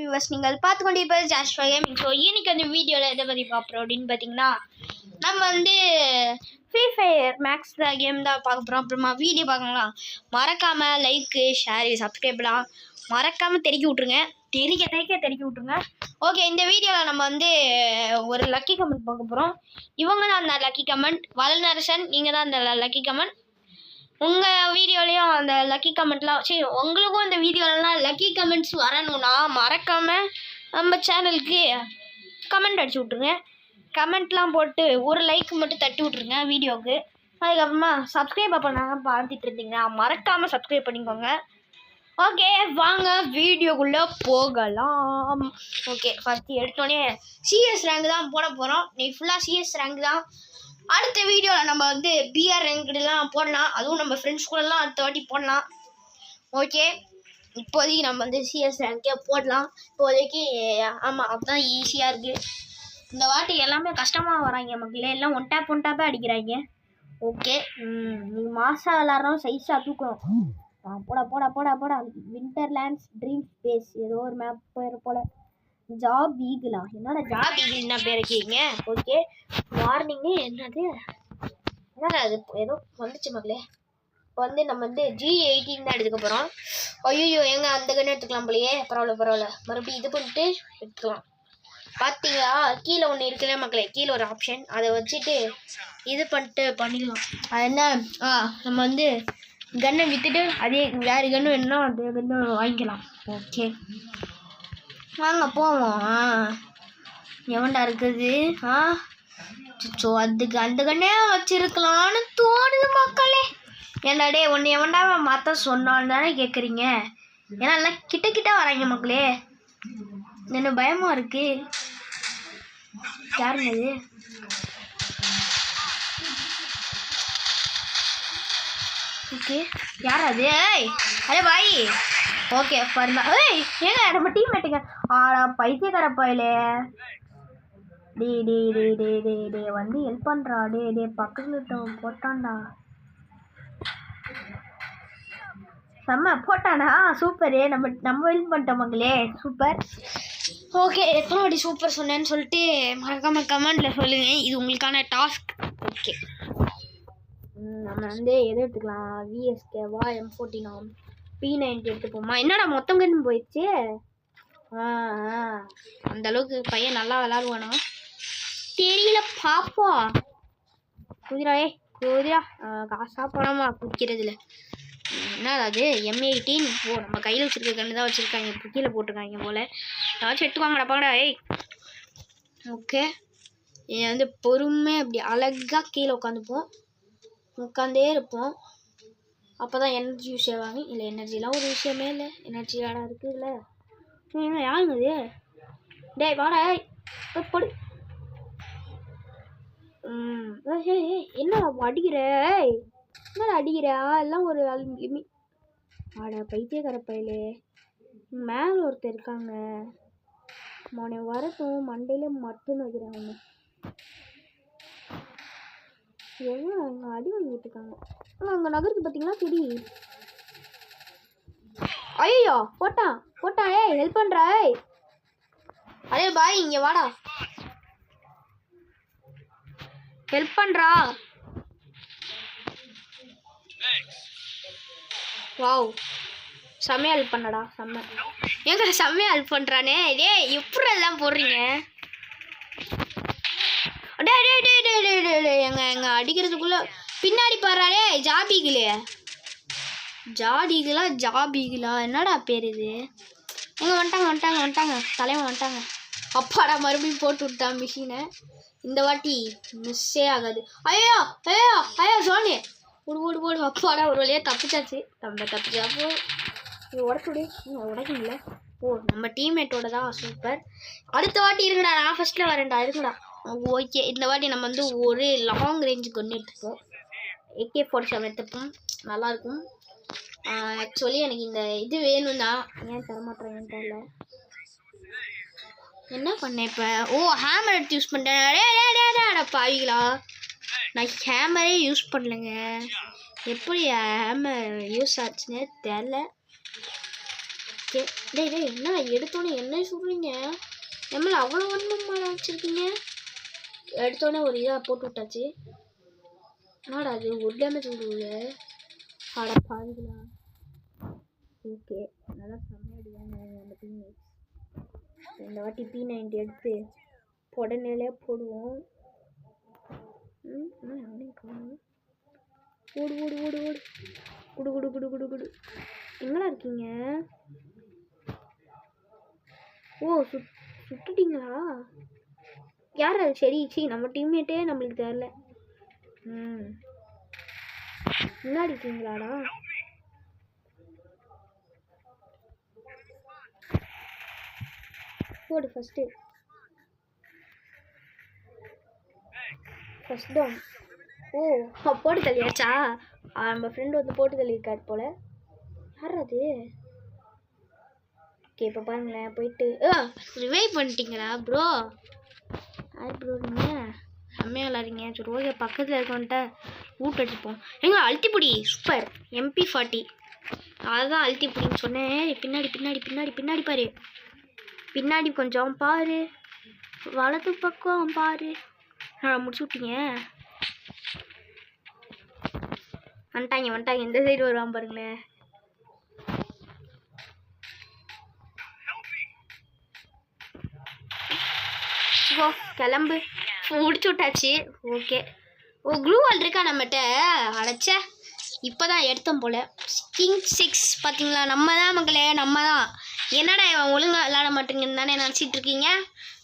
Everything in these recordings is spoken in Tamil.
வியூவர்ஸ், நீங்கள் பார்த்து கொண்டிருப்பது ஜாஷ்வா கேமிங். ஸோ இன்னைக்கு அந்த வீடியோவில் எதை பற்றி பார்க்குறோம் அப்படின்னு பார்த்தீங்கன்னா, நம்ம வந்து ஃப்ரீ ஃபயர் மேக்ஸ் கேம் தான் பார்க்க போகிறோம். அப்புறமா வீடியோ பார்க்கலாம். மறக்காமல் லைக்கு ஷேர் சப்ஸ்கிரைப்லாம் மறக்காமல் தெறிக்கி விட்ருங்க. தெறிக்க விட்ருங்க. ஓகே, இந்த வீடியோவில் நம்ம வந்து ஒரு லக்கி கமெண்ட் பார்க்க போகிறோம். இவங்க தான் அந்த லக்கி கமெண்ட். வளநரசன், நீங்கள் தான் அந்த லக்கி கமெண்ட். உங்கள் வீடியோலையும் அந்த லக்கி கமெண்ட்லாம் சரி, உங்களுக்கும் இந்த வீடியோலலாம் லக்கி கமெண்ட்ஸ் வரணும்னா மறக்காமல் நம்ம சேனலுக்கு கமெண்ட் அடிச்சு விட்ருங்க. கமெண்ட்லாம் போட்டு ஒரு லைக் மட்டும் தட்டி விட்ருங்க வீடியோவுக்கு. அதுக்கப்புறமா சப்ஸ்கிரைப் பண்ணாங்க பார்த்துட்டு இருந்தீங்கன்னா மறக்காமல் சப்ஸ்கிரைப் பண்ணிக்கோங்க. ஓகே, வாங்க வீடியோக்குள்ளே போகலாம். ஓகே, ஃபஸ்ட்டு எடுத்தோடனே சிஎஸ் ரேங்க் தான் போட போகிறோம். நீ ஃபுல்லாக சிஎஸ் ரேங்க் தான். அடுத்த வீடியோவில் நம்ம வந்து பிஆர் ரேங்க்லாம் போடலாம். அதுவும் நம்ம ஃப்ரெண்ட்ஸ் கூடலாம் அடுத்த வாட்டி போடலாம். ஓகே, இப்போதைக்கு நம்ம வந்து சிஎஸ் ரேங்க்கே போடலாம். இப்போதைக்கு ஆமாம், அதுதான் ஈஸியாக இருக்குது. இந்த வாட்டி எல்லாமே கஷ்டமாக வராங்க மக்களே. எல்லாம் ஒன் டேப்பாக அடிக்கிறாங்க. ஓகே, நீங்கள் மாதம் விளாட்றோம், சைஸாக தூக்கணும். போடா விண்டர்லேண்ட்ஸ் ட்ரீம் ஸ்பேஸ் ஏதோ ஒரு மேப் பேர் போல். ஜாப் ஈகிளா? என்னடா ஜாப் ஈகிள்னா பேர் வைக்கிறீங்க? ஓகே, மார்னிங்கு என்னது அது ஏதோ வந்துச்சு மக்களே. இப்போ வந்து நம்ம வந்து G18 தான் எடுத்துக்க போகிறோம். ஐயோ, எங்கே அந்த கண்ணு எடுத்துக்கலாம் போலையே. பரவாயில்ல, மறுபடியும் இது பண்ணிட்டு எடுத்துக்கலாம். பார்த்தீங்களா, கீழே ஒன்று இருக்குல்ல மக்களே, கீழே ஒரு ஆப்ஷன், அதை வச்சுட்டு இது பண்ணிக்கலாம். அது என்ன, நம்ம வந்து கன்னை விற்றுட்டு அதே வேறு கன்று வேணும்னா அதே கன்று வாங்கிக்கலாம். ஓகே, வாங்க போவோம். எவன்டா இருக்குது? ஸோ அதுக்கு அந்த கண்ணே வச்சிருக்கலான்னு தோணுது மக்களே. ஏன்டாடே ஒன்று எவன்டா மாற்ற சொன்னான்னு தானே கேட்குறீங்க? ஏன்னா எல்லாம் கிட்ட வராங்க மக்களே. என்ன பயமாக இருக்கு. யாருங்க இது? ஓகே, யார் அது? அரே பாய். ஓகே, பாருங்க. ஏங்க நம்ம டீம் மேட்டுங்க. பைத்தியக்கார பாயிலே. டே வந்து ஹெல்ப் பண்ணுறா. டே பக்கத்தில் போட்டான்டா. செம்ம போட்டானா? சூப்பரு. நம்ம ஹெல்ப் பண்ணிட்டோம் மக்களே. சூப்பர். ஓகே, எத்தனை வாட்டி சூப்பர் சொன்னேன்னு சொல்லிட்டு மறக்காமல் கமெண்டில் சொல்லுங்கள். இது உங்களுக்கான டாஸ்க். ஓகே, நம்ம வந்து எது எடுத்துக்கலாம்? VSKவா, M14 P90 எடுத்துப்போமா? என்னடா மொத்தம் கண்ணு போயிடுச்சு. அந்த அளவுக்கு பையன் நல்லா விளாடுவானோ தெரியல, பாப்போம். குதிரா காசா பணமா குதிக்கிறதுல என்ன அது? M18. நம்ம கையில் வச்சுருக்க கண்ணு தான் வச்சுருக்காங்க. இப்போ கீழே போட்டிருக்காங்க போல். ஏதாச்சும் எடுத்துவாங்கடா பாங்கடா. ஓகே, இதை வந்து பொறுமையாக அப்படி அழகாக கீழே உட்காந்தே இருப்போம். அப்போ தான் எனர்ஜி யூஸ் ஆவாங்க. இல்லை, எனர்ஜிலாம் ஒரு விஷயமே இல்லை. எனர்ஜி ஆடா இருக்குது இல்லை. என்ன யாருங்க இது? டேய் வாடா படு. என்ன அடிக்கிற? என்ன அடிக்கிற? எல்லாம் ஒரு ஆடா பைத்தியக்கார பையலே. மேலே ஒருத்தர் இருக்காங்க. மோனை வரட்டும், மண்டையில மட்டும் வைக்கிறேன். ஒன்று எவ்வளோ அங்கே அடி வாங்கிட்டு இருக்காங்க. அங்கே நகருக்கு பார்த்தீங்களா செடி? ஐயோ, போட்டான். ஹெல்ப் பண்ணுறா. அதே பாய், இங்கே வாடா, ஹெல்ப் பண்ணுறா. வாவ், செம்மையா ஹெல்ப் பண்ணடா. செம்மையா ஹெல்ப் பண்ணுறானே. எப்படி எல்லாம் போடுறீங்க? எங்க அடிக்கிறதுக்குள்ள பின்னாடி பாடுறாடே. ஜாபிகளா என்னடா பேர் இது? எங்க வந்துட்டாங்க தலைவன் வந்துட்டாங்க. அப்பாடா, மறுபடியும் போட்டு விட்டான் மிஷினை. இந்த வாட்டி மிஸ்ஸே ஆகாது. ஐயோ சோனி, ஓடு. அப்பாடா, ஒரு வழியாக தப்பிச்சாச்சு. தப்பிச்சாப்போ உடைக்கல. நம்ம டீம்மேட்டோட தான். சூப்பர். அடுத்த வாட்டி இருக்குடா, நான் ஃபர்ஸ்ட்ல வரேன்டா. இருக்குடா. ஓகே, இந்த வாட்டி நம்ம வந்து ஒரு லாங் ரேஞ்சு கொண்டு எடுத்துப்போம். AK-47 எடுத்துப்போம். நல்லாயிருக்கும். ஆக்சுவலி எனக்கு இந்த இது வேணும் தான். ஏன் தரமாட்டேறேன்னு தெரியல. என்ன பண்ணேன் இப்போ? ஹேமர் எடுத்து யூஸ் பண்ணிட்டேன். பாவிங்களா, நான் ஹேமரே யூஸ் பண்ணலைங்க. எப்படி ஹேமர் யூஸ் ஆச்சுன்னே தெரில. ஓகே. டேய் என்ன எடுத்தோன்னே என்ன சொல்கிறீங்க? நம்மள அவ்வளோ ஒன்றும் வச்சுருக்கீங்க. எடுத்தோடனே ஒரு இதாக போட்டு விட்டாச்சு. என்னடா அது ஒரு டேமேஜ் விடுவது? அட பாருங்களா. ஓகே நல்லா செம்மையாடுவாங்க நம்ம டீம்மேட்ஸ். இந்த வாட்டி P90 எடுத்து உடனேலே போடுவோம். ஓடு ஓடு ஓடு ஓடு குடு குடு குடு குடு குடு. எங்கடா இருக்கீங்க? ஓ சுட்டுட்டீங்களா? யார் அது? சரி நம்ம டீம்மேட்டே நம்மளுக்கு தெரியல. முன்னாடி இருக்கீங்களாடா? போடு ஃபர்ஸ்ட் டவுன். ஓ போட்டு தள்ளியாச்சா? நம்ம ஃப்ரெண்டு வந்து போட்டு தள்ளியிருக்காரு போல. யார் அது? ஓகே இப்போ பாருங்களேன். போயிட்டு ரிவைவ் பண்ணிட்டீங்களா ப்ரோ? யார் ப்ரோ நீங்கள்? செம்மையாக விளாட்றீங்க. சரி ஓகே பக்கத்தில் இருக்கவன்ட்ட ஊட்ட அடிப்போம். எங்க அழுத்திப்பிடி சூப்பர் MP40. அதுதான் அழுத்திப்பிடின்னு சொன்னேன். பின்னாடி பின்னாடி பின்னாடி பின்னாடி பாரு. பின்னாடி கொஞ்சம் பாரு. வலது பக்கம் பாரு. முடிச்சு விட்டீங்க. வந்துட்டாங்க. இந்த சைடு வருவான் பாருங்களேன். ஓ கிளம்பு. முடிச்சு விட்டாச்சு. ஓகே. ஓ க்ளூ வால் இருக்கா நம்மகிட்ட? அடைச்ச இப்போதான் எடுத்தோம் போல. கிங் 6 பார்த்தீங்களா? நம்ம தான் மக்களே, நம்ம தான். என்னடா இவன் ஒழுங்காக விளாட மாட்டேங்குன்னு தானே நினச்சிட்டு இருக்கீங்க.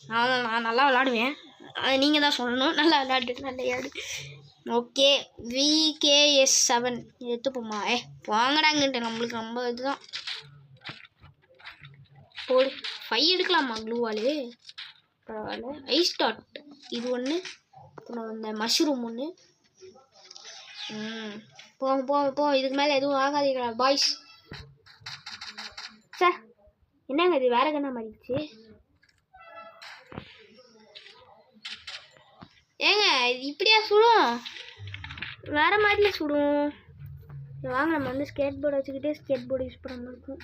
நான் நல்லா விளாடுவேன். அது நீங்கள் தான் சொல்லணும். நல்லா விளாடு நல்லா விளாடு. Okay VKS7 எடுத்துப்போமா? வாங்கடாங்கன்ட்டு நம்மளுக்கு ரொம்ப இதுதான். போடு 5 எடுக்கலாமா க்ளூவாலு? பரவாயில்ல. ஐஸ் டாட் இது ஒன்று. அப்புறம் இந்த மஷ்ரூம் ஒன்று. போங்க இதுக்கு மேலே எதுவும் ஆகாதீங்களா பாய்ஸ்? சார் என்னங்க இது வேற கண்ணா மாறிடுச்சு? ஏங்க இது இப்படியா சுடும்? வேற மாதிரில சுடும். வாங்க நம்ம வந்து ஸ்கேட் போர்டு வச்சுக்கிட்டே ஸ்கேட் போர்டு யூஸ் பண்ண மாதிரி இருக்கும்.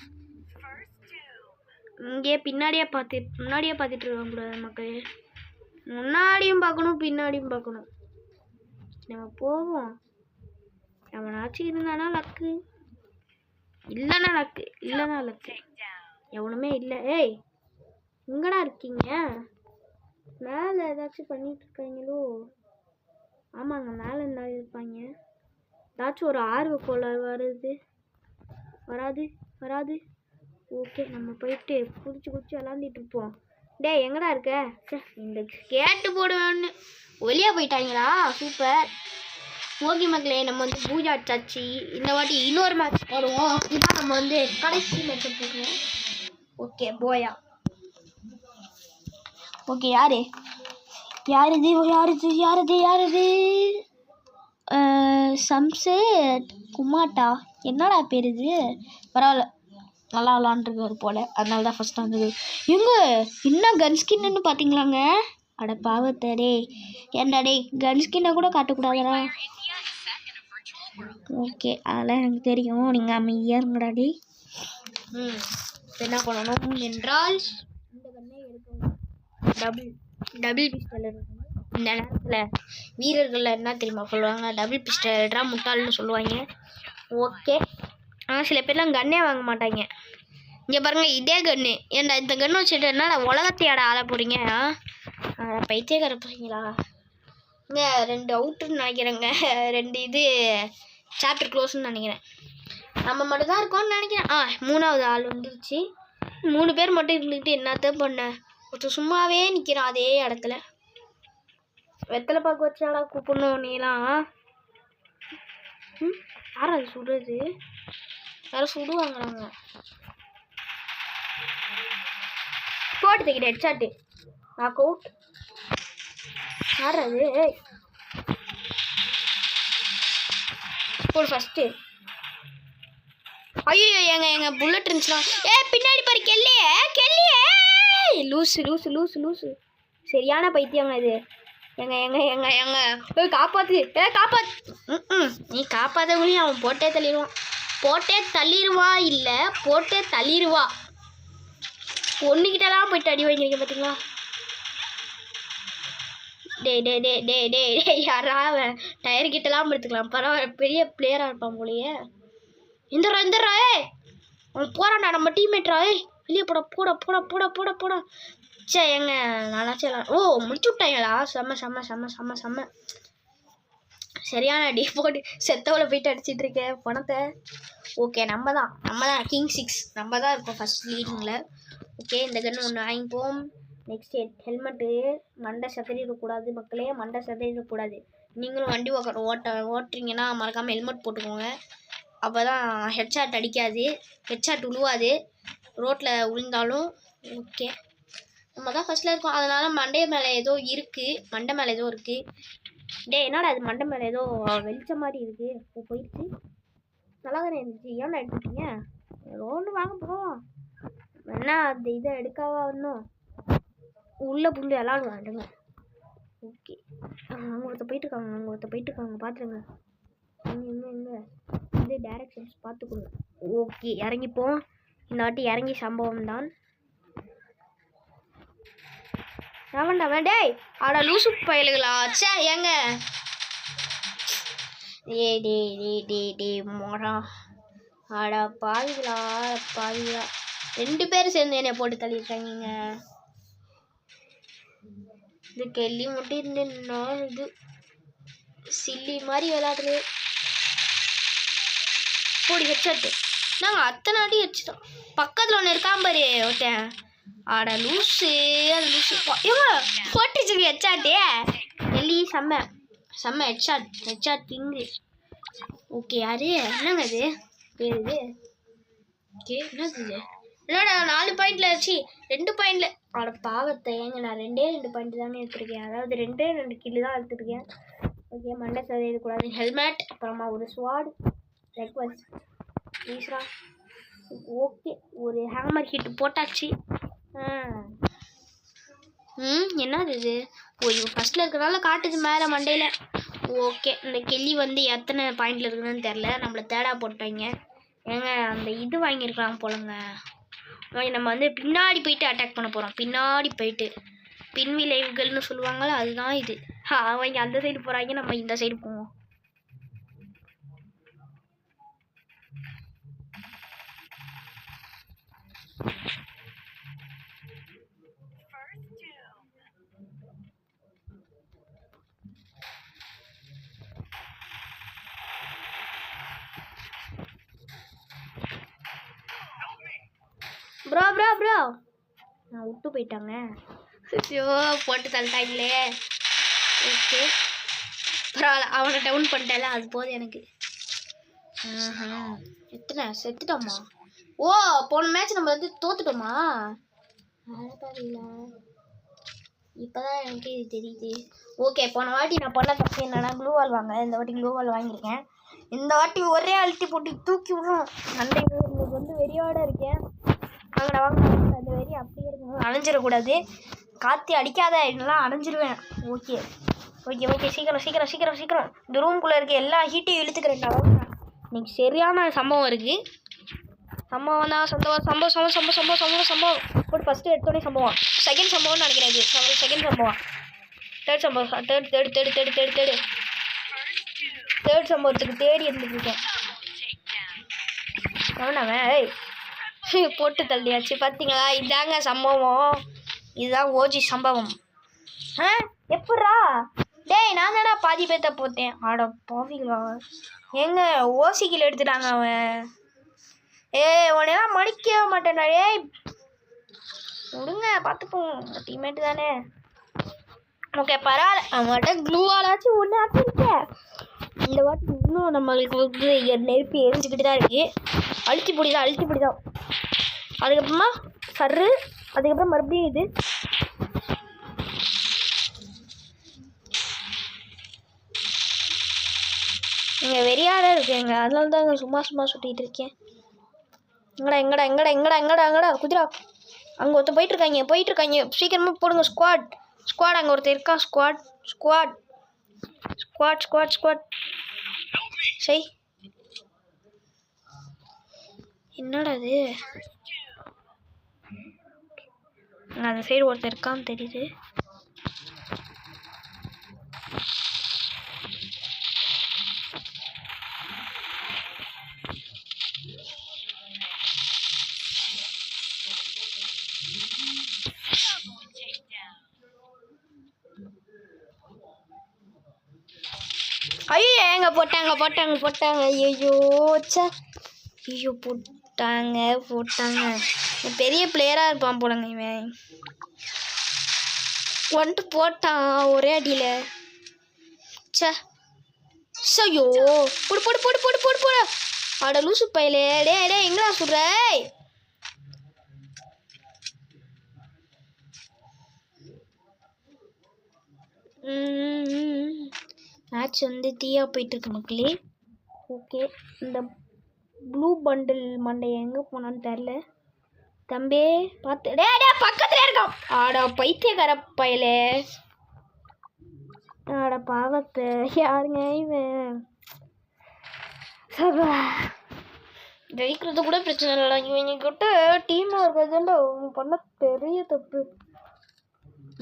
இங்கே முன்னாடியே பார்த்துட்டு இருக்க கூடாது மக்களே. முன்னாடியும் பார்க்கணும் பின்னாடியும் பார்க்கணும். நம்ம போவோம். எவனாச்சும் இருந்தானா லக்கு, இல்லைன்னா லக்கு. எவனுமே இல்லை. ஏய் எங்கடா இருக்கீங்க? மேலே ஏதாச்சும் பண்ணிட்டு இருக்காங்களோ? ஆமாங்க மேலே இருந்தா இருப்பாங்க. ஏதாச்சும் ஒரு ஆர்வ கோளாறு வராது. ஓகே நம்ம போயிட்டு குதிச்சு விளாண்டிட்டு இருப்போம். டேய் எங்கடா இருக்க? இந்த கேட்டு போடுவேன்னு ஒலியா போயிட்டாங்களா? சூப்பர். ஓகே மக்களே நம்ம வந்து பூஜா அடிச்சாச்சு. இந்த வாட்டி இன்னொரு மேட்ச் போடுவோம். இதான் நம்ம வந்து கடைசி மேட்ச் போடுவோம். ஓகே போயா. ஓகே யாரு சம்சேட் குமாட்டா என்னடா பேர் இது? பரவாயில்ல நல்லா விளாண்டுருக்காரு போல, அதனால தான் ஃபஸ்ட் வந்தது. எங்க என்ன கன் ஸ்கின்னு பார்த்தீங்களாங்க? அட பாவத்தடே. ஏன்டா டே கன் ஸ்கின்னை கூட காட்டக்கூடாதா? ஓகே அதெல்லாம் எனக்கு தெரியும். நீங்கள் அமைதியாக இருங்கடா டே. என்ன பண்ணணும் என்றால் இந்த கண்ணே எடுக்கணும். டபுள் பிஸ்டல் இருக்கணும். இந்த நேரத்தில் வீரர்கள் என்ன தெரியுமா சொல்லுவாங்க? டபுள் பிஸ்டல் எடுறா முட்டாள்னு சொல்லுவாங்க. ஓகே ஆனால் சில பேர்லாம் கன்னே வாங்க மாட்டாங்க. இங்கே பாருங்கள் இதே கன்று. ஏன்டா இந்த கன்று வச்சுட்டு என்னடா உலகத்தையாட ஆள போகிறீங்க? பைத்தியக்கார போகிறீங்களா? இங்கே 2 அவுட்டுன்னு நினைக்கிறேங்க. 2 இது சாப்டர் க்ளோஸ்ன்னு நினைக்கிறேன். நம்ம மட்டும் தான் இருக்கோம்னு நினைக்கிறேன். 3வது ஆள் வந்துருச்சு. 3 பேர் மட்டும் இருந்துக்கிட்டு என்னத்தான் பண்ண? ஒருத்தர் சும்மாவே நிற்கிறான் அதே இடத்துல. வெத்தலை பார்க்க வச்சாடா கூப்பிடணும் நீலாம். யார் அது சுடுறது? யாரும் சுடுவாங்களாங்க. போட்டு தைக்கிட்ட ஹெட்ஷாட்டு நாக் அவுட். யார் அது? போடு ஃபஸ்ட்டு. ஐயோ எங்க புல்லட் இருந்துச்சுனா. பின்னாடி பாரு கெல்லியே லூசு. சரியான பைத்தியங்க இது. எங்க காப்பாத்து. நீ காப்பாற்றவங்களையும் அவன் போட்டே தள்ளிடுவா இல்லை போட்டே தள்ளிடுவா. ஒன்றுக்கிட்டலாம் போயிட்டு அடி வாங்கியிருக்கேன் பார்த்தீங்களா? டே யாரா அவன் டயர் கிட்டலாம் எடுத்துக்கலாம். பரவாயில்ல, பெரிய பிளேயராக இருப்பான் போலையே. இந்தரா அவன் போறான்டா, நம்ம டீம்மேட்ரா. வெளியே போட போட போட போட போட போட சே எங்க நல்லாச்சே. ஓ முடிச்சு விட்டாங்களா? செம்ம செம்ம செம்ம செம்ம செம்ம சரியான அடி போட்டு செத்தவளை போயிட்டு அடிச்சிட்டு இருக்கேன் பணத்தை. ஓகே நம்ம தான் கிங் 6 நம்ம தான் இருக்கோம் ஃபர்ஸ்ட் லீடிங்கில். ஓகே இந்த கன்று ஒன்று வாங்கிப்போம். Next helmet. மண்டை சதறிடக்கூடாது மக்களே, மண்டை சதறிடக்கூடாது. நீங்களும் வண்டி ஓட்டுறீங்கன்னா மறக்காமல் ஹெல்மெட் போட்டுக்கோங்க. அப்போ தான் ஹெட்ஷாட் அடிக்காது, ஹெட்ஷாட் விழுவாது ரோட்டில் விழுந்தாலும். ஓகே நம்ம தான் ஃபஸ்ட்டில் இருக்கோம், அதனால் மண்டை மேலே ஏதோ இருக்குது. டே என்னடா அது மண்டை மேலே ஏதோ வெளிச்ச மாதிரி இருக்குது. இப்போ போயிடுச்சு. நல்லா தானே இருந்துச்சு, ஏன்னா எடுத்துட்டீங்க? ரோடு வாங்க போகிறோம் என்ன அந்த இதை எடுக்காவா இன்னும் உள்ள புள்ளி விளாடுவாண்டுங்க. ஓகே அங்கே ஒருத்தர் போயிட்டுருக்காங்க பார்த்துருங்க. எங்கே வந்து டைரக்ஷன்ஸ் பார்த்துக்கோங்க. ஓகே இறங்கிப்போம். இந்த வாட்டி இறங்கி சம்பவம் தான். அவன் டேய் ஆடா லூசு பயலுகளா. சே ஏங்க டே மோடா ஆடா பாவிகளா. 2 பேரும் சேர்ந்து என்னை போட்டு தள்ளியிருக்காங்க. இது கெல்லி மட்டும் இருந்தேன்னா இது சில்லி மாதிரி விளையாடுறது. போடி ஹெட்செட்டு நாங்கள் அத்தனை அடி வச்சுட்டோம். பக்கத்தில் ஒன்று இருக்காம பாரு ஒருத்தன். ஆடா லூஸு அது லூஸு போட்டுச்சுக்கு ஹெட்சாட்டே எல்லி செம்ம ஹெட்ஷாட் கிங்கு. ஓகே யாரு என்னங்க அது பேர் இது? ஓகே என்னது இது? என்னடா 4 பாயிண்டில் வச்சு 2 பாயிண்டில். ஆட பாவத்தை ஏங்க நான் 2 பாயிண்ட் தானே எடுத்துருக்கேன், அதாவது 2 கில்லு தான் எடுத்துருக்கேன். ஓகே மண்டை சதவீதக்கூடாது. ஹெல்மெட் அப்புறமா ஒரு ஸ்வாட் ரெக்வஸ்ட் ப்ளீஸ்ரா. ஓகே ஒரு ஹேமர் ஹிட் போட்டாச்சு. என்னது இது? ஓ இவன் ஃபஸ்ட்டில் இருக்கிறனால காட்டுது மேலே மண்டையில். ஓகே இந்த கெல்லி வந்து எத்தனை பாயிண்டில் இருக்குதுன்னு தெரில, நம்மளை தேடா போட்டாங்க. ஏங்க அந்த இது வாங்கியிருக்கலாம் போலங்க. நம்ம வந்து பின்னாடி போயிட்டு அட்டாக் பண்ண போகிறோம். பின்னாடி போயிட்டு பின்விளைவுகள்னு சொல்லுவாங்களா, அதுதான் இது. அவங்க அந்த சைடு போகிறாங்க, நம்ம இந்த சைடு போவோம். ப்ரோ நான் விட்டு போயிட்டாங்க. ஐயோ போட்டு தள்ளிட்டாங்களே. ஓகே பரவாயில்ல, அவனை டவுன் பண்ணிட்டால அது போதும் எனக்கு. எத்தனை செத்துட்டோமா? ஓ போன மேட்ச் நம்ம வந்து தோத்துட்டோமா? இப்போதான் எனக்கு இது தெரியுது. ஓகே போன வாட்டி நான் பண்ண தப்பு என்னன்னா க்ளூவால் வாங்க. இந்த வாட்டி க்ளூவால் வாங்கியிருக்கேன். இந்த வாட்டி ஒரே அழுத்தி போட்டு தூக்கி விடுறோம். நண்டை இன்னைக்கு வந்து வெறியோட இருக்கேன். வாங்கடா வாங்க, அந்த வெறி அப்படியே இருக்கணும், அணைஞ்சிடக்கூடாது. காற்று அடிக்காத இதெல்லாம் அணைஞ்சிருவேன். ஓகே சீக்கிரம் இந்த ரூம்குள்ளே இருக்க எல்லா ஹீட்டையும் இழுத்துக்கிறேன்டா. இன்னைக்கு சரியான சம்பவம் இருக்குது. சம்பவம் தான் சம்பவம் போட்டு ஃபஸ்ட்டு எடுத்தோடனே சம்பவம். செகண்ட் சம்பவம்னு நினைக்கிறேன். இது செகண்ட் சம்பவம். தேர்ட் சம்பவத்துக்கு தேடி இருந்துருக்கேன். அவனவன் போட்டு தள்ளியாச்சு பார்த்தீங்களா? இதாங்க சம்பவம், இதுதான் ஓஜி சம்பவம். எப்பட்றா டேய் நான் தானே பாதி பேத்த போட்டேன். ஆட பாவிங்களா எங்க ஓசிக்கில் எடுத்துட்டாங்க அவன். உனையெல்லாம் மடிக்கவே மாட்டேன்டா. விடுங்க பார்த்துப்போம், டீம்மேட்டு தானே. ஓகே பரவாயில்ல, அவங்கள்ட்ட க்ளூவாலாச்சும் ஒன்று ஆக்கிருக்கேன். இந்த வாட்டி இன்னும் நம்மளுக்கு வந்து நெருப்பி எரிஞ்சுக்கிட்டு தான் இருக்குது. அழுத்தி பிடிதான். அதுக்கப்புறமா சர்ரு, அதுக்கப்புறம் மறுபடியும் இது. இங்கே வெறியாட இருக்குங்க, அதனால தான் சும்மா சுட்டிகிட்டு இருக்கேன். எங்கடா குதிரா. அங்கே ஒருத்தர் போயிட்டுருக்காங்க. சீக்கிரமாக போடுங்க ஸ்குவாட். அங்கே ஒருத்தர் இருக்கான். ஸ்குவாட். சரி என்னடா அது? அந்த சைடு ஒருத்தர் இருக்கான்னு தெரியுது. ஐயோ எங்க போட்டாங்க ஐயோ சே ஐயோ போட்டாங்க பெரிய பிளேயராக இருப்பான் போலங்க இவன். வந்துட்டு போட்டான் ஒரே அடியில். சே ஐயோ போடு போடு போடு போடு போடு போடு. அட லூசு பையலே. டே எங்கடா சுடுற? மேட்ச் வந்து தீயா போயிட்டுருக்கு மக்களே. ஓகே இந்த ப்ளூ பண்டில் மண்டை எங்கே போனான்னு தெரில. தம்பி பார்த்து டே பக்கத்துல இருக்கான். ஆடா பைத்தியக்கார பையலே. ஆட பாவத்தை யாருங்க இவன். ஜெயிக்கிறது கூட பிரச்சனை இல்லை. இவங்க கிட்ட டீமாக இருக்கிறதுண்டா பண்ண பெரிய தப்பு.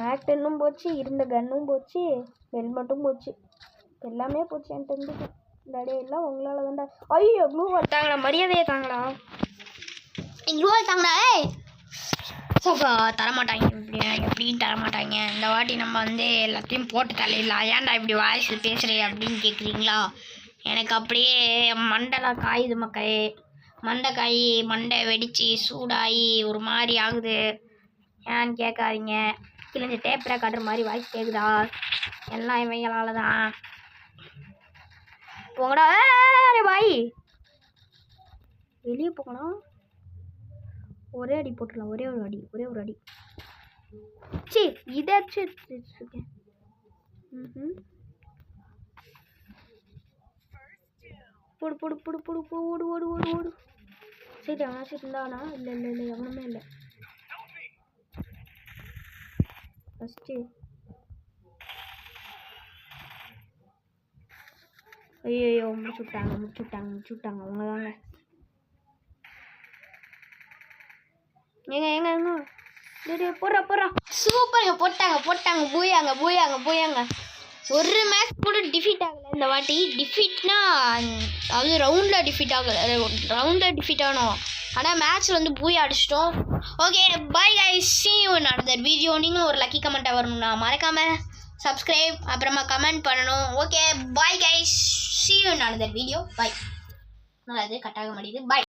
மேட் இன்னும் போச்சு, இருந்த கன்னும் போச்சு, ஹெல்மெட்டும் போச்சு, எல்லாமே போச்சு என் தம்பிக்கு. டே எல்லாம் உங்களால் தான்டா. ஐயோ ப்ளூ வால் தாங்கடா, மரியாதையே தாங்கடா. ப்ளூ வால் தாங்கடா. சோஃபா தரமாட்டாங்க, எப்படின்னு தரமாட்டாங்க. இந்த வாட்டி நம்ம வந்து எல்லாத்தையும் போட்டு தள்ளிடலாம். ஏன்டா இப்படி வாய்ஸ் பேசுகிறே அப்படின்னு கேட்குறீங்களா? எனக்கு அப்படியே மண்டைலாம் காயுது மக்களே. மண்டை வெடித்து சூடாகி ஒரு மாதிரி ஆகுது. ஏன்னு கேட்காதீங்க. கிழிஞ்ச டேப்பரை காட்டுற மாதிரி வாய்ஸ் கேட்குதா? எல்லாம் இவங்களால தான். போங்கடா பாய், வெளியே போகணும். ஒரே அடி போட்டுடலாம். ஒரே ஒரு அடி. சி இதாச்சு. போடு போடு போடு போடு ஓடு ஓடு ஓடு ஓடு. சரி அவனாச்சும் இருந்தானா? இல்லை எவனுமே இல்லை. ஃபஸ்ட்டு ஐயோ முடிச்சுட்டாங்க அவங்க தாங்க. ஏங்க போடுறா சூப்பருங்க. போட்டாங்க போயாங்க. ஒரு மேட்ச் கூட டிஃபீட் ஆகலை இந்த வாட்டி. டிஃபீட்னா அது ரவுண்டில் டிஃபீட் ஆனோம். ஆனால் மேட்ச்சில் வந்து பூயா அடிச்சிட்டோம். Okay bye guys, see you in another video. நீங்களும் ஒரு லக்கி கமெண்ட்டாக வரணும்னா மறக்காமல் சப்ஸ்கிரைப் அப்புறமா கமெண்ட் பண்ணணும். Okay bye guys, see you in another video. பாய். நல்லா இது கட்டாக மாட்டேங்குது. பாய்.